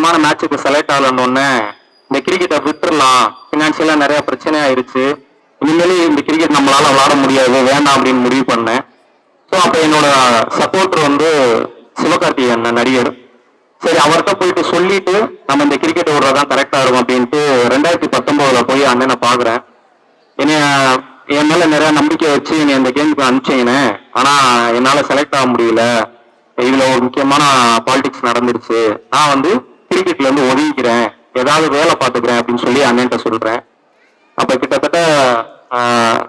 முக்கியமான மேட்சுக்கு செலக்ட் ஆகலன்னு இந்த கிரிக்கெட்டை விட்டுறலாம், ஃபினான்ஷியலா நிறைய பிரச்சனை ஆயிருச்சு, இனிமேலே இந்த கிரிக்கெட் நம்மளால விளாட முடியாது, வேண்டாம் அப்படின்னு முடிவு பண்ணேன். ஸோ அப்போ என்னோட சப்போர்ட்டர் வந்து சிவகார்த்திகேயன் நடிகர். சரி, அவர்கிட்ட போயிட்டு சொல்லிட்டு நம்ம இந்த கிரிக்கெட் விடுறதான் கரெக்டா இருக்கும் அப்படின்ட்டு 2019 போய் அண்ணனை பாக்குறேன். என்னைய என் மேல நிறைய நம்பிக்கை வச்சு என்னை இந்த கேமுக்கு அனுப்பிச்சீங்கன்னு, ஆனா என்னால செலக்ட் ஆக முடியல, இதுல ஒரு முக்கியமான பாலிடிக்ஸ் நடந்துருச்சு, நான் வந்து கிரிக்கெட்ல இருந்து ஒதுங்கிக்கிறேன், ஏதாவது வேலை பார்த்துக்கிறேன் அப்படின்னு சொல்லி அண்ணன்ட்ட சொல்றேன். அப்ப கிட்டத்தட்ட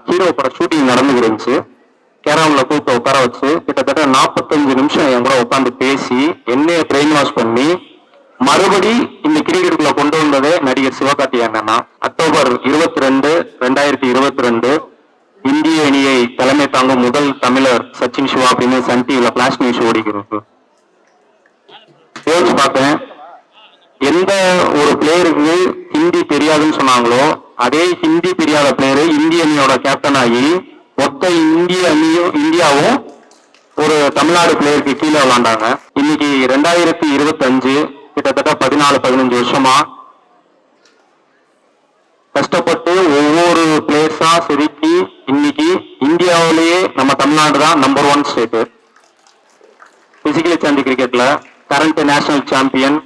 ஹீரோ பட ஷூட்டிங் நடந்துட்டு இருந்துச்சு. கேரம்ல கூப்பிட்டு உட்கார வச்சு கிட்டத்தட்ட 45 நிமிஷம் என் கூட உட்காந்து பேசி என்னைய பிரெயின் வாஷ் பண்ணி மறுபடி இந்த கிரிக்கெட்டுக்குள்ள கொண்டு வந்ததே நடிகர் சிவகார்த்திகேயன் அண்ணா. அக்டோபர் 22, 2022 இந்திய அணியை தலைமை தாங்கும் முதல் தமிழர் சச்சின் சிவா அப்படின்னு சன் டிவில பிளாஷ் நியூஸ் ஓடிக்கிறது. யோசிச்சு பார்த்தேன், எந்த ஒரு பிளேயருக்கு ஹிந்தி தெரியாதுன்னு சொன்னாங்களோ அதே ஹிந்தி தெரியாத பிளேயரு இந்திய அணியோட கேப்டன் ஆகி மொத்த இந்தியாவும் ஒரு தமிழ்நாடு பிளேயருக்கு கீழே விளாண்டாங்க. இன்னைக்கு 2025 கிட்டத்தட்ட 14-15 வருஷமா கஷ்டப்பட்டு ஒவ்வொரு பிளேயர்ஸா செதுக்கி இன்னைக்கு இந்தியாவிலேயே நம்ம தமிழ்நாடு தான் நம்பர் 1 ஸ்டேட். பிசிக்கலி சேலஞ்ச் கிரிக்கெட்ல கரண்ட் நேஷனல் சாம்பியன்.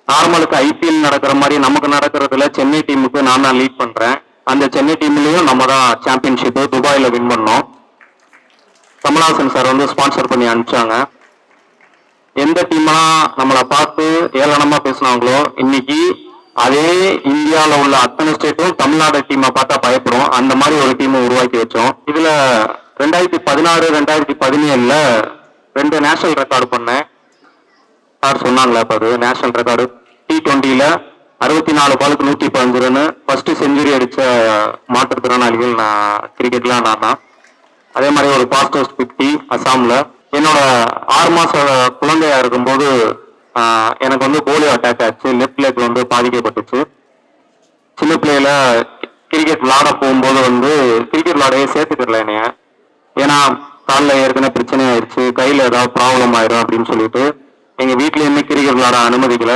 நார்மலுக்கு ஐபிஎல் நடக்கிற மாதிரி நமக்கு நடக்கிறதுல சென்னை டீமுக்கு நான் தான் லீட் பண்றேன். அந்த சென்னை டீம்லயும் நம்ம தான் சாம்பியன்ஷிப் துபாயில வின் பண்ணோம். கமல்ஹாசன் சார் வந்து ஸ்பான்சர் பண்ணி அனுப்பிச்சாங்க. எந்த டீம்லாம் நம்மளை பார்த்து ஏளனமா பேசினாங்களோ இன்னைக்கு அதே இந்தியாவில் உள்ள அத்தனை ஸ்டேட்டும் தமிழ்நாடு டீமை பார்த்தா பயப்படும். அந்த மாதிரி ஒரு டீமை உருவாக்கி வச்சோம். இதுல 2016, 2017 2 நேஷனல் ரெக்கார்டு பண்ணேன். சார் சொன்னாங்களா, இப்ப அது நேஷனல் ரெக்கார்டு T20ல 64 பாலுக்கு 115 ரன் ஃபர்ஸ்ட் செஞ்சுரி அடிச்ச மாற்றுத்திறனாளிகள் நான் கிரிக்கெட்ல நான் தான். அதே மாதிரி ஒரு ஃபாஸ்டஸ்ட் 50 அசாம்ல. என்னோட 6 மாச குழந்தையா இருக்கும்போது எனக்கு வந்து போலியோ அட்டாக் ஆச்சு. லெஃப்ட் லெக் வந்து பாதிக்கப்பட்டுச்சு. சின்ன பிள்ளையில கிரிக்கெட் விளாட போகும்போது வந்து கிரிக்கெட் விளாடவே சேர்த்துக்கல என்னைய. ஏன்னா காலில் ஏற்கனவே பிரச்சனை ஆயிடுச்சு, கையில ஏதாவது ப்ராப்ளம் ஆயிரும் அப்படின்னு சொல்லிட்டு எங்க வீட்டுல என்ன கிரிக்கெட் விளாட அனுமதிக்கல.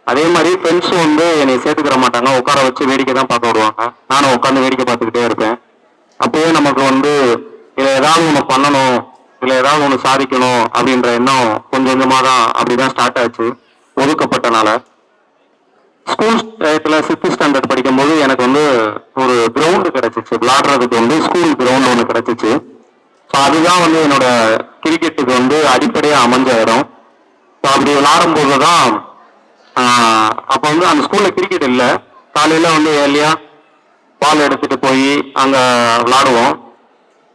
அதே மாதிரி ஃப்ரெண்ட்ஸும் வந்து என்னை சேர்த்துக்கிற மாட்டாங்க, உட்கார வச்சு வேடிக்கை தான் பார்க்க விடுவாங்க. நானும் உட்காந்து வேடிக்கை பார்த்துக்கிட்டே இருப்பேன். அப்பவே நமக்கு வந்து இதுல ஏதாவது ஒண்ணு பண்ணணும், இதுல ஏதாவது ஒண்ணு சாதிக்கணும் அப்படின்ற எண்ணம் கொஞ்சம் கொஞ்சமா தான் அப்படிதான் ஸ்டார்ட் ஆச்சு. ஒதுக்கப்பட்டனால ஸ்கூல் டயத்துல 6th ஸ்டாண்டர்ட் படிக்கும் போது எனக்கு வந்து ஒரு கிரவுண்டு கிடைச்சிச்சு விளையாடுறதுக்கு, வந்து ஸ்கூல் கிரவுண்ட் ஒன்று கிடைச்சிச்சு. ஸோ அதுதான் வந்து என்னோட கிரிக்கெட்டுக்கு வந்து அடிப்படையா அமைஞ்ச இடம். ஸோ அப்படி விளையாடும் போதுதான் அப்ப வந்து அந்த ஸ்கூல்ல கிரிக்கெட் இல்லை. காலையில வந்து ஏர்லியா பால் எடுத்துட்டு போய் அங்க விளையாடுவோம்.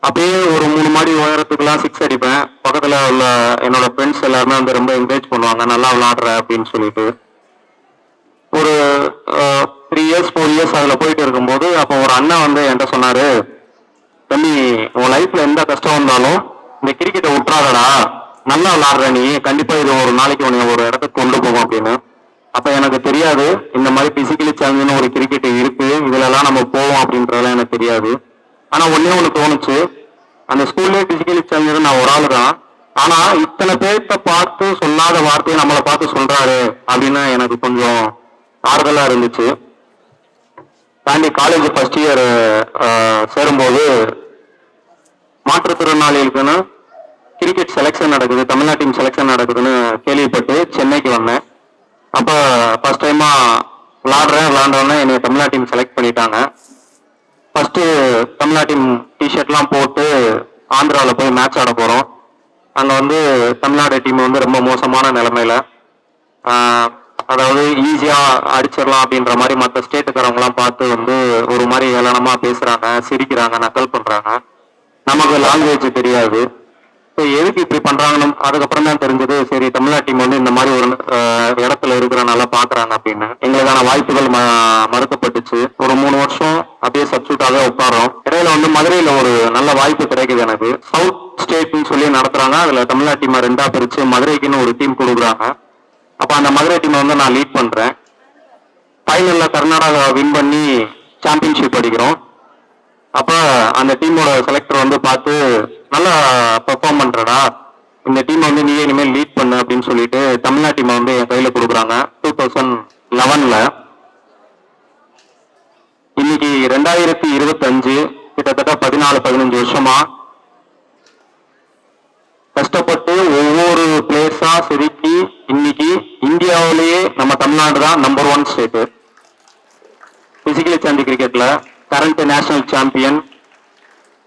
அப்படியே ஒரு 3 மாடி உயரத்துக்குலாம் 6 அடிப்பேன். பக்கத்துல உள்ள என்னோட ஃப்ரெண்ட்ஸ் எல்லாருமே வந்து ரொம்ப என்கரேஜ் பண்ணுவாங்க, நல்லா விளையாடுற அப்படின்னு சொல்லிட்டு. ஒரு 3 இயர்ஸ் 4 இயர்ஸ் அதுல போயிட்டு இருக்கும்போது அப்போ ஒரு அண்ணன் வந்து என்கிட்ட சொன்னாரு, தம்பி உன் லைஃப்ல எந்த கஷ்டம் வந்தாலும் இந்த கிரிக்கெட்டை விட்டுறாதடா, நல்லா விளையாடுற நீ, கண்டிப்பா இது ஒரு நாளைக்கு உன்னை ஒரு இடத்துக்கு கொண்டு போகும் அப்படின்னு. அப்ப எனக்கு தெரியாது இந்த மாதிரி பிசிக்கலி சேலஞ்சுன்னு ஒரு கிரிக்கெட் இருக்கு, இதுல எல்லாம் நம்ம போவோம் அப்படின்றதெல்லாம் எனக்கு தெரியாது. ஆனா ஒன்னே ஒண்ணு தோணுச்சு, அந்த ஸ்கூல்லே பிசிக்கலி சேலஞ்சு நான் ஒரு ஆளு தான், ஆனா இத்தனை பேர்த்த பார்த்து சொல்லாத வார்த்தையை நம்மளை பார்த்து சொல்றாரு அப்படின்னு எனக்கு கொஞ்சம் ஆறுதலா இருந்துச்சு. தாண்டி காலேஜ் ஃபர்ஸ்ட் இயர் சேரும்போது மாற்றுத்திறனாளிகளுக்குன்னு கிரிக்கெட் செலெக்ஷன் நடக்குது, தமிழ்நாட்டு டீம் செலெக்ஷன் நடக்குதுன்னு கேள்விப்பட்டு சென்னைக்கு வந்தேன். அப்ப ஃபர்ஸ்ட் டைமா விளாண்டோன்னே என்னை தமிழ்நாடு டீம் செலக்ட் பண்ணிட்டாங்க. ஃபர்ஸ்ட் தமிழ்நாடு டீம் டிஷர்ட்லாம் போட்டு ஆந்திராவில் போய் மேட்ச் ஆட போறோம். அங்க வந்து தமிழ்நாடு டீம் வந்து ரொம்ப மோசமான நிலைமையில, அதாவது ஈஸியா அடிச்சிடலாம் அப்படின்ற மாதிரி மற்ற ஸ்டேட்டுக்காரவங்கலாம் பார்த்து வந்து ஒரு மாதிரி ஏளனமா பேசுறாங்க, சிரிக்கிறாங்க, நக்கல் பண்றாங்க. நமக்கு லாங்குவேஜ் தெரியாது. எதுக்கு இப்படி பண்றாங்கன்னு அதுக்கப்புறம் தான் தெரிஞ்சது. சரி, தமிழ்நாடு டீம் வந்து இந்த மாதிரி ஒரு இடத்துல இருக்கிறனால பாக்குறாங்க அப்படின்னு. எங்களுக்கான வாய்ப்புகள் மறுக்கப்பட்டுச்சு. ஒரு 3 வருஷம் அப்படியே சப்ஸ்டியூட்டாவே உட்காரோம். இடையில வந்து மதுரையில ஒரு நல்ல வாய்ப்பு கிடைக்குது எனக்கு. சவுத் ஸ்டேட்னு சொல்லி நடத்துறாங்க. அதுல தமிழ்நாடு டீமை 2ஆ பிரிச்சு மதுரைக்குன்னு ஒரு டீம் கொடுக்குறாங்க. அப்ப அந்த மதுரை டீமை வந்து நான் லீட் பண்றேன். ஃபைனல்ல கர்நாடகா வின் பண்ணி சாம்பியன்ஷிப் அடிக்கிறோம். அப்ப அந்த டீமோட செலக்டர் வந்து பார்த்து, நல்லா பெர்ஃபார்ம் பண்றடா, இந்த டீமை வந்து நீ இனிமேல் லீட் பண்ணு அப்படின்னு சொல்லிட்டு தமிழ்நாட்டு டீமை வந்து என் கையில கொடுக்குறாங்க 2011. இன்னைக்கு 2025, கிட்டத்தட்ட 14-15 வருஷமா கஷ்டப்பட்டு ஒவ்வொரு பிளேஸா செதுக்கி இன்னைக்கு இந்தியாவிலேயே நம்ம தமிழ்நாடு தான் நம்பர் 1 ஸ்டேட். பிசிக்கலி சேலஞ்ச் கிரிக்கெட்ல கரண்ட் நேஷனல் சாம்பியன்.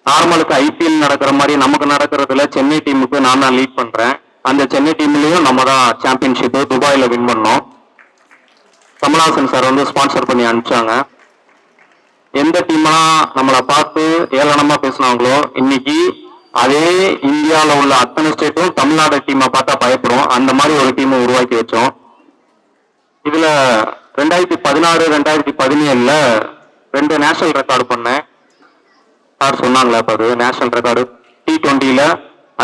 நார்மலுக்கு ஐபிஎல் நடக்கிற மாதிரி நமக்கு நடக்கிறதுல சென்னை டீமுக்கு நான் தான் லீட் பண்றேன். அந்த சென்னை டீம்லயும் நம்ம தான் சாம்பியன்ஷிப் துபாயில வின் பண்ணோம். கமல்ஹாசன் சார் வந்து ஸ்பான்சர் பண்ணி அனுப்பிச்சாங்க. எந்த டீம்லாம் நம்மளை பார்த்து ஏளனமா பேசினாங்களோ இன்னைக்கு அதே இந்தியாவில் உள்ள அத்தனை ஸ்டேட்டும் தமிழ்நாடு டீமை பார்த்தா பயப்படும். அந்த மாதிரி ஒரு டீமை உருவாக்கி வச்சோம். இதுல 2016, 2017 2 நேஷனல் ரெக்கார்டு பண்ணேன். சார் சொன்னாங்களா இப்போ அது நேஷனல் ரெக்கார்டு T20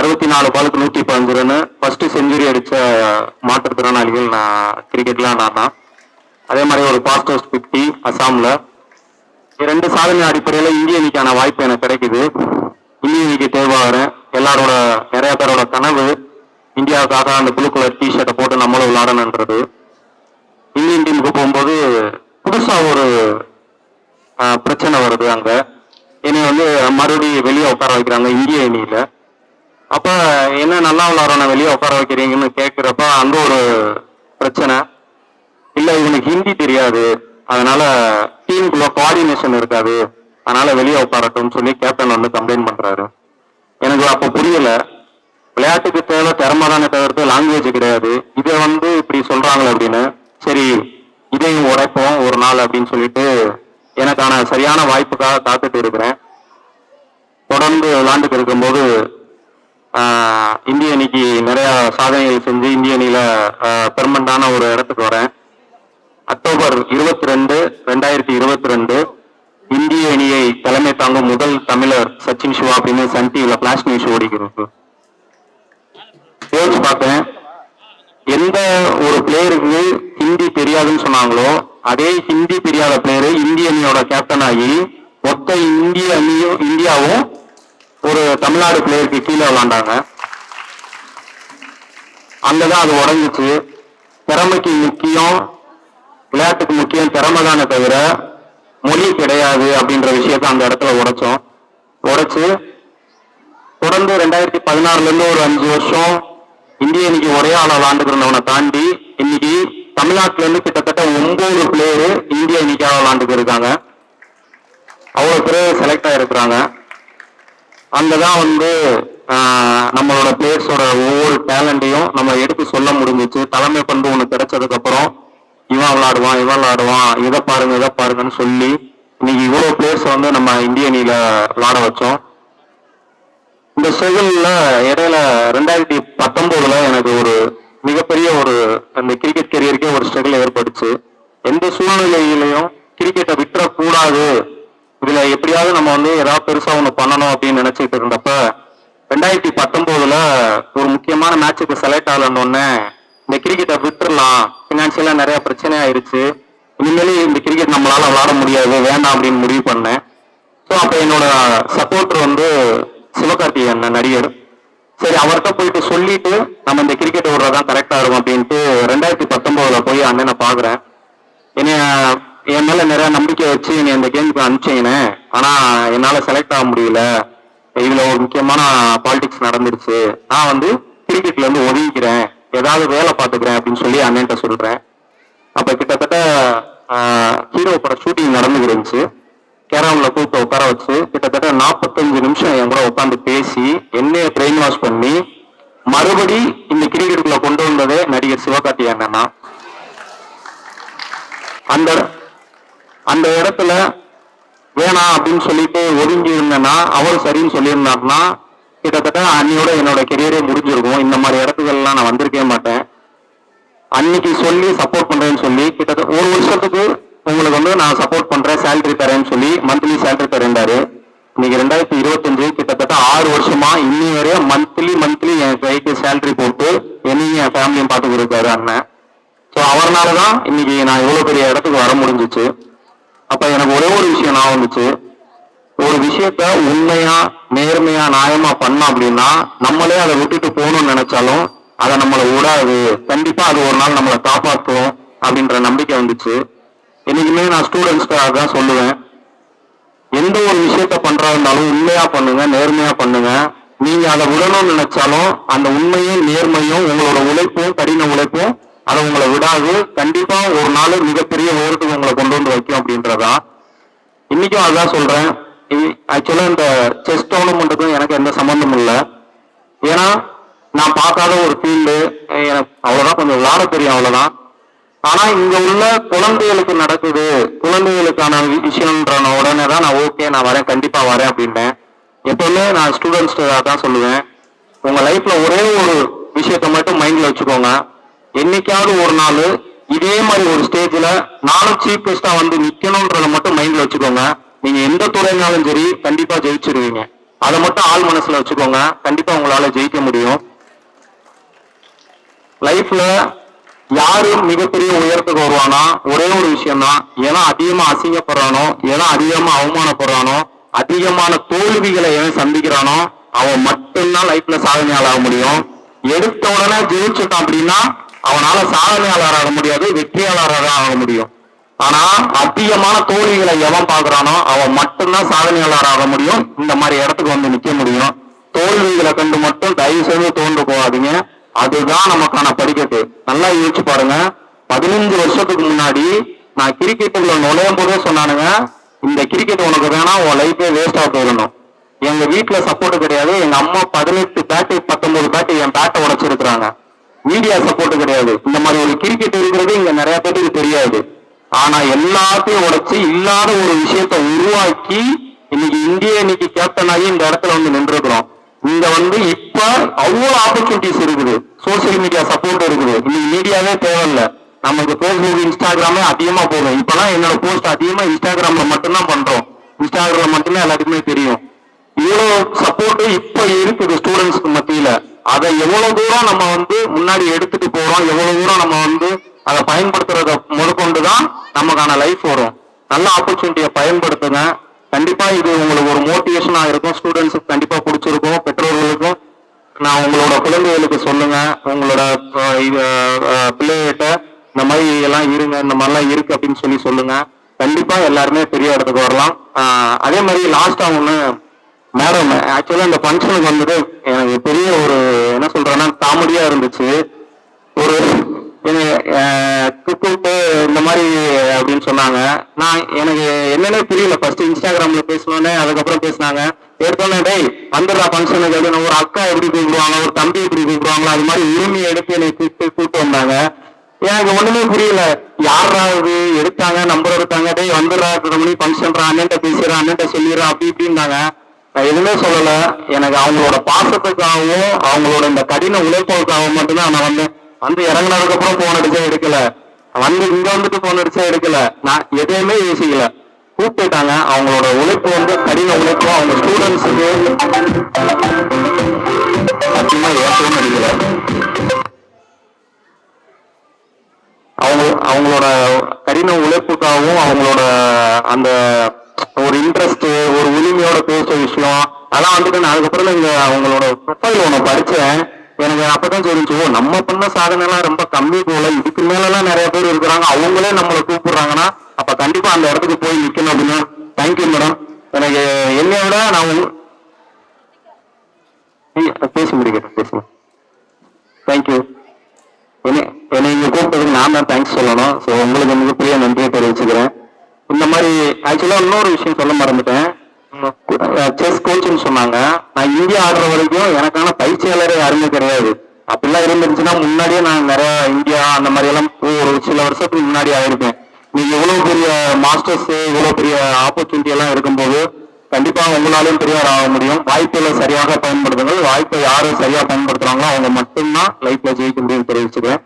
64 பாலுக்கு 115 ரன் ஃபர்ஸ்ட் செஞ்சுரி அடிச்ச மாற்றுத்திறனாளிகள் நான் கிரிக்கெட்ல நான் தான். அதே மாதிரி ஒரு ஃபாஸ்டஸ்ட் 50 அசாம்ல. 2 சாதனை அடிப்படையில் இந்திய அணிக்கான வாய்ப்பு எனக்கு கிடைக்குது. இந்திய அணிக்கு தேர்வாகிறேன். எல்லாரோட நிறைய பேரோட கனவு இந்தியாவுக்காக அந்த ப்ளூ கலர் டிஷர்ட்டை போட்டு நம்மளும் விளையாடணுன்றது. இந்தியன் டீமுக்கு போகும்போது புதுசா ஒரு பிரச்சனை வருது. அங்க என்னை வந்து மறுபடியும் வெளியே உட்கார வைக்கிறாங்க இந்திய அணியில. அப்ப என்ன நல்லா விளையாடுறோம் வெளியே உட்கார வைக்கிறீங்கன்னு கேட்கிறப்ப அங்க ஒரு பிரச்சனை. இல்ல இவனுக்கு ஹிந்தி தெரியாது, அதனால டீமுக்குள்ள கோஆர்டினேஷன் இருக்காது, அதனால வெளியே உட்காரட்டும் சொல்லி கேப்டன் வந்து கம்ப்ளைண்ட் பண்றாரு. எனக்கு அப்ப புரியல. விளையாட்டுக்கு தேவை திறமை தானே தவிர்த்து லாங்குவேஜ் கிடையாது. இதை வந்து இப்படி சொல்றாங்களே அப்படின்னு. சரி இதையும் உடைப்போம் ஒரு நாள் அப்படின்னு சொல்லிட்டு எனக்கான சரியான வாய்ப்புக்காக காத்துட்டு இருக்கிறேன். தொடர்ந்து விளையாண்டுட்டு இருக்கும்போது இந்திய அணிக்கு நிறைய சாதனைகள் செஞ்சு இந்திய அணியில பெர்மனண்டான ஒரு இடத்துக்கு வரேன். அக்டோபர் 22, 2022 இந்திய அணியை தலைமை தாங்கும் முதல் தமிழர் சச்சின் சிவா அப்படின்னு சன் டிவில பிளாஷ் நியூஸ் ஓடிக்கிறது. யோசிச்சு பார்த்தேன், எந்த ஒரு பிளேயருக்கு ஹிந்தி தெரியாதுன்னு சொன்னாங்களோ அதே ஹிந்தி தெரியாத பிளேயரு இந்திய அணியோட கேப்டன் ஆகி மொத்த இந்தியாவும் ஒரு தமிழ்நாடு பிளேயருக்கு கீழே விளையாண்டாங்க. அங்கதான் அது உடஞ்சிச்சு. திறமைக்கு முக்கியம், விளையாட்டுக்கு முக்கியம் திறமை தானே தவிர மொழி கிடையாது அப்படின்ற விஷயத்த அந்த இடத்துல உடைச்சு தொடர்ந்து 2016 ஒரு 5 வருஷம் இந்திய அணிக்கு ஒரே ஆள விளையாண்டுக்கிறவனை தாண்டி இன்னைக்கு தமிழ்நாட்டுல இருந்து கிட்டத்தட்ட 9 பிளேயரு இந்திய அணிக்காக விளையாண்டுக்கு இருக்காங்க. அவ்வளவு பேர் செலக்ட் ஆயிருக்கிறாங்க. அங்கதான் வந்து நம்மளோட பிளேயர்ஸோட ஒவ்வொரு டேலண்டையும் நம்ம எடுத்து சொல்ல முடிஞ்சிச்சு. தலைமை பண்பு ஒண்ணு கிடைச்சதுக்கு அப்புறம் இவன் விளையாடுவான் இதை பாருங்கன்னு சொல்லி இன்னைக்கு இவ்வளவு பிளேயர்ஸ் வந்து நம்ம இந்திய அணியில விளையாட வச்சோம். இந்த ஸ்ட்ரகிள்ல இடையில 2019 எனக்கு ஒரு மிகப்பெரிய ஒரு அந்த கிரிக்கெட் கெரியருக்கே ஒரு ஸ்ட்ரகிள் ஏற்பட்டுச்சு. எந்த சூழ்நிலையிலையும் கிரிக்கெட்டை விட்டுறக்கூடாது, இதுல எப்படியாவது நம்ம வந்து ஏதாவது பெருசா ஒண்ணு பண்ணணும் அப்படின்னு நினைச்சிட்டு இருந்தப்ப 2019 ஒரு முக்கியமான மேட்சுக்கு செலக்ட் ஆகலன்னு இந்த கிரிக்கெட்டை விட்டுறலாம், பினான்சியலா நிறைய பிரச்சனை ஆயிருச்சு, இனிமேலே இந்த கிரிக்கெட் நம்மளால விளையாட முடியாது வேண்டாம் அப்படின்னு முடிவு பண்ணேன். ஸோ அப்ப என்னோட சப்போர்ட்டர் வந்து சிவகார்த்திகேயன் நடிகர். சரி அவர்கிட்ட போயிட்டு சொல்லிட்டு நம்ம இந்த கிரிக்கெட் விடுறதான் கரெக்டா இருக்கும் அப்படின்ட்டு 2019 போய் அண்ணனை பாக்குறேன். என் மேல நிறைய நம்பிக்கை வச்சு என்னை இந்த கேமுக்கு அனுப்பிச்சீங்கன்னு, ஆனா என்னால செலக்ட் ஆக முடியல, இதுல ஒரு முக்கியமான பாலிடிக்ஸ் நடந்துருச்சு, நான் வந்து கிரிக்கெட்ல இருந்து ஒதுங்கிக்கிறேன், ஏதாவது வேலை பார்த்துக்கிறேன் அப்படின்னு சொல்லி அண்ணன்ட்ட சொல்றேன். அப்ப கிட்டத்தட்ட ஹீரோ பட ஷூட்டிங் நடந்துட்டு இருந்துச்சு. கேரம்ல கூப்பிட்டு உட்கார வச்சு கிட்டத்தட்ட 45 நிமிஷம் என் கூட உட்காந்து பேசி என்னைய பிரெயின் வாஷ் பண்ணி மறுபடி இந்த கிரிக்கெட்டுக்குள்ள கொண்டு வந்ததே நடிகர் சிவகார்த்திகேயன் அண்ணா. அந்த இடத்துல வேணாம் அப்படின்னு சொல்லிட்டு ஒதுங்கி இருந்தேன்னா அவர் சரின்னு சொல்லியிருந்தாருன்னா கிட்டத்தட்ட அன்னியோட என்னோட கெரியரே முடிஞ்சிருக்கும். இந்த மாதிரி இடத்துக்கெல்லாம் நான் வந்திருக்கவே மாட்டேன். அன்னைக்கு சொல்லி சப்போர்ட் பண்றேன்னு சொல்லி கிட்டத்தட்ட ஒரு வருஷத்துக்கு உங்களுக்கு வந்து நான் சப்போர்ட் பண்றேன், சேலரி தரேன்னு சொல்லி மந்த்லி சேலரி தரேன்டாரு. இன்னைக்கு 2025 கிட்டத்தட்ட 6 வருஷமா இன்னி வரைய மந்த்லி என் கைக்கு சேலரி போட்டு என்னையும் என் ஃபேமிலியும் பார்த்து கொடுத்தாரு அண்ணன். ஸோ அவர்னாலதான் இன்னைக்கு நான் இவ்வளவு பெரிய இடத்துக்கு வர முடிஞ்சிச்சு. அப்ப எனக்கு ஒரே ஒரு விஷயம் நான் வந்துச்சு, ஒரு விஷயத்த உண்மையா நேர்மையா நியாயமா பண்ணோம் அப்படின்னா நம்மளே அதை விட்டுட்டு போகணும்னு நினைச்சாலும் அதை நம்மளை விடாது, கண்டிப்பா அது ஒரு நாள் நம்மளை காப்பாற்றும் அப்படின்ற நம்பிக்கை வந்துச்சு. என்னைக்குமே நான் ஸ்டூடெண்ட்ஸ்க்காக தான் சொல்லுவேன், எந்த ஒரு விஷயத்த பண்றா இருந்தாலும் உண்மையா பண்ணுங்க, நேர்மையா பண்ணுங்க. நீங்க அதை விடணும்னு நினைச்சாலும் அந்த உண்மையும் நேர்மையும் உங்களோட உழைப்பும் கடின உழைப்பும் அதை உங்களை விடாது, கண்டிப்பா ஒரு நாள் மிகப்பெரிய உயரத்துக்கு உங்களை கொண்டு வந்து வைக்கும் அப்படின்றதா. இன்னைக்கும் அதான் சொல்றேன். ஆக்சுவலா இந்த செஸ் டோர்னமெண்ட்டுக்கும் எனக்கு எந்த சம்பந்தமும் இல்லை. ஏன்னா நான் பார்க்காத ஒரு ஃபீல்டு, எனக்கு அவ்வளவுதான் கொஞ்சம் விளாட தெரியும் அவ்வளவுதான். ஆனா இங்க உள்ள குழந்தைகளுக்கு நடக்குது, குழந்தைகளுக்கான விஷயம்ன்ற உடனே தான் நான் ஓகே நான் வரேன், கண்டிப்பா வரேன் அப்படின்னேன். எப்பவுமே நான் ஸ்டூடெண்ட்ஸ் தான் சொல்லுவேன், உங்க லைஃப்ல ஒரே ஒரு விஷயத்த மட்டும் மைண்ட்ல வச்சுக்கோங்க. என்னைக்காவது ஒரு நாள் இதே மாதிரி ஒரு ஸ்டேஜ்ல நானும் சீஃப் கெஸ்டா வந்து நிக்கணும்ன்றத மட்டும் மைண்ட்ல வச்சுக்கோங்க. நீங்க எந்த துறைனாலும் சரி கண்டிப்பா ஜெயிச்சிருவீங்க. அதை மட்டும் ஆள் மனசுல வச்சுக்கோங்க, கண்டிப்பா உங்களால ஜெயிக்க முடியும். லைஃப்ல யாரு மிகப்பெரிய உயரத்துக்கு வருவானா ஒரே ஒரு விஷயம் தான், ஏன்னா அதிகமா அசிங்கப்படுறானோ, ஏன்னா அதிகமா அவமானப்படுறானோ, அதிகமான தோல்விகளை எவன் சந்திக்கிறானோ அவன் மட்டும்தான் லைஃப்ல சாதனையாளர் ஆக முடியும். எடுத்த உடனே ஜெயிச்சுட்டான் அப்படின்னா அவனால சாதனையாளர் ஆக முடியாது, வெற்றியாளராக ஆக முடியும். ஆனா அதிகமான தோல்விகளை எவன் பாக்குறானோ அவன் மட்டும்தான் சாதனையாளர் ஆக முடியும், இந்த மாதிரி இடத்துக்கு வந்து நிக்க முடியும். தோல்விகளை கண்டு மட்டும் தயவு செய்து தோன்று போகாதீங்க, அதுதான் நமக்கான படிக்கட்டு. நல்லா யோசிச்சு பாருங்க, 15 வருஷத்துக்கு முன்னாடி நான் கிரிக்கெட்டுக்குள்ள நுழையும் போதே சொன்னானுங்க, இந்த கிரிக்கெட் உனக்கு வேணா உன் லைஃபே வேஸ்டா போயிடணும். எங்க வீட்டுல சப்போர்ட் கிடையாது, எங்க அம்மா 18 பேட்டு 19 பேட்டு என் பேட்டை உடைச்சிருக்கிறாங்க. மீடியா சப்போர்ட் கிடையாது. இந்த மாதிரி ஒரு கிரிக்கெட் இருக்கிறது இங்க நிறைய பேருக்கு தெரியாது. ஆனா எல்லாத்தையும் உடைச்சு இல்லாத ஒரு விஷயத்த உருவாக்கி இன்னைக்கு இந்தியா இன்னைக்கு கேப்டன் ஆகி இந்த இடத்துல வந்து நின்றுக்கிறோம். இங்க வந்து இப்ப அவ்வளவு ஆப்பர்ச்சுனிட்டிஸ் இருக்குது, சோசியல் மீடியா சப்போர்ட் இருக்குது. இன்னைக்கு மீடியாவே தேவையில்லை, நமக்கு பேஸ்புக் இன்ஸ்டாகிராமே அதிகமா போகும். இப்பெல்லாம் என்னோட போஸ்ட் அதிகமா இன்ஸ்டாகிராம்ல மட்டும்தான் பண்றோம், இன்ஸ்டாகிராம் மட்டுமே எல்லாத்துக்குமே தெரியும். இவ்வளவு சப்போர்ட் இப்ப இருக்குது ஸ்டூடெண்ட்ஸ்க்கு மத்தியில. அதை எவ்வளவு தூரம் நம்ம வந்து முன்னாடி எடுத்துட்டு போறோம், எவ்வளவு தூரம் நம்ம வந்து அதை பயன்படுத்துறத முதற்கொண்டுதான் நமக்கான லைஃப் வரும். நல்ல ஆப்பர்ச்சுனிட்டியை பயன்படுத்துங்க. கண்டிப்பா இது உங்களுக்கு ஒரு மோட்டிவேஷனா இருக்கும், ஸ்டூடெண்ட்ஸுக்கு கண்டிப்பா பிடிச்சிருக்கும், பெற்றோர்களுக்கும். நான் உங்களோட குழந்தைகளுக்கு சொல்லுங்க, உங்களோட பிள்ளைகிட்ட இந்த மாதிரி எல்லாம் இருங்க, இந்த மாதிரிலாம் இருக்கு அப்படின்னு சொல்லி சொல்லுங்க. கண்டிப்பா எல்லாருமே பெரிய இடத்துக்கு வரலாம். அதே மாதிரி லாஸ்டா ஒண்ணு மேடம், ஆக்சுவலா இந்த ஃபங்க்ஷனுக்கு வந்துட்டு எனக்கு பெரிய ஒரு என்ன சொல்றேன்னா காமெடியா இருந்துச்சு. ஒரு கூப்பிட்டு இந்த மாதிரி அப்படின்னு சொன்னாங்க. நான் எனக்கு என்னன்னே புரியல. ஃபர்ஸ்ட் இன்ஸ்டாகிராம்ல பேசணுன்னே, அதுக்கப்புறம் பேசினாங்க. எடுத்தோன்னே டேய் வந்துடுறா ஃபங்க்ஷனுக்கு அப்படின்னு ஒரு அக்கா எப்படி கூப்பிடுவாங்க, ஒரு தம்பி எப்படி கூப்பிடுவாங்களோ அது மாதிரி உரிமையை எடுத்து என்னை கூப்பிட்டு வந்தாங்க. எனக்கு ஒண்ணுமே புரியல, யாராவது எடுத்தாங்க நம்பர் எடுத்தாங்க, டேய் வந்துடுறா 2 மணி ஃபங்க்ஷன்ரா, அண்ணன்ட்ட பேசுறா, அண்ணன்ட்ட சொல்லிடுறா அப்படி இப்படின்னாங்க. நான் எதுவுமே சொல்லல. எனக்கு அவங்களோட பாசத்துக்காகவும் அவங்களோட இந்த கடின உழைப்புக்காகவும் மட்டும்தான் நான் வந்து இறங்கினதுக்கு அப்புறம் போன் அடிச்சா எடுக்கல, வந்து இங்க வந்துட்டு போன் அடிச்சா எடுக்கல. நான் எதையுமே யோசிக்கல, கூப்பிட்டாங்க. அவங்களோட உழைப்பு வந்து கடின உழைப்பு, அவங்க ஸ்டூடெண்ட்ஸுக்கு சத்தியமா ஏற்றவும் அடிக்கல. அவங்களோட கடின உழைப்புக்காகவும் அவங்களோட அந்த ஒரு இன்ட்ரெஸ்ட், ஒரு உரிமையோட பேசுற விஷயம் அதெல்லாம் வந்துட்டு நான் அதுக்கப்புறம் இங்க அவங்களோட ப்ரொஃபைல் ஒண்ணு படிச்சேன். எனக்கு அப்பதான் தெரிஞ்சு, நம்ம பண்ண சாதனை எல்லாம் ரொம்ப கம்மி போல, இதுக்கு மேல எல்லாம் நிறைய பேர் இருக்கிறாங்க, அவங்களே நம்மளை கூப்பிடுறாங்கன்னா அப்ப கண்டிப்பா அந்த இடத்துக்கு போய் நிக்கணும் அப்படின்னு. Thank you madam. எனக்கு என்னை விட நான் பேச முடிக்கிறேன், பேசுங்க. தேங்க்யூ. என்னை இங்க கூப்பிட்டதுக்கு நான் தான் தேங்க்ஸ் சொல்லணும். ஸோ உங்களுக்கு மிகப்பெரிய நன்றியை தெரிவிச்சுக்கிறேன். இந்த மாதிரி ஆக்சுவலா இன்னொரு விஷயம் சொல்ல மறந்துட்டேன். செஸ் கோச்சுன்னு சொன்னாங்க. நான் இந்தியா ஆடுற வரைக்கும் எனக்கான பயிற்சியாளரே யாருமே கிடையாது. அப்படிலாம் இருந்துச்சுன்னா முன்னாடியே நான் நிறைய இந்தியா அந்த மாதிரி எல்லாம் ஒரு சில வருஷத்துக்கு முன்னாடி ஆயிருப்பேன். நீங்க இவ்வளவு பெரிய மாஸ்டர்ஸ், இவ்வளவு பெரிய ஆப்பர்ச்சுனிட்டி எல்லாம் இருக்கும்போது கண்டிப்பா உங்களாலையும் பெரியார் ஆக முடியும். வாய்ப்புகளை சரியாக பயன்படுத்துங்கள். வாய்ப்பை யாரும் சரியா பயன்படுத்துறாங்களோ அவங்க மட்டும்தான் லைஃப்ல ஜெயிக்க முடியும் தெரிவிச்சுக்கிறேன்.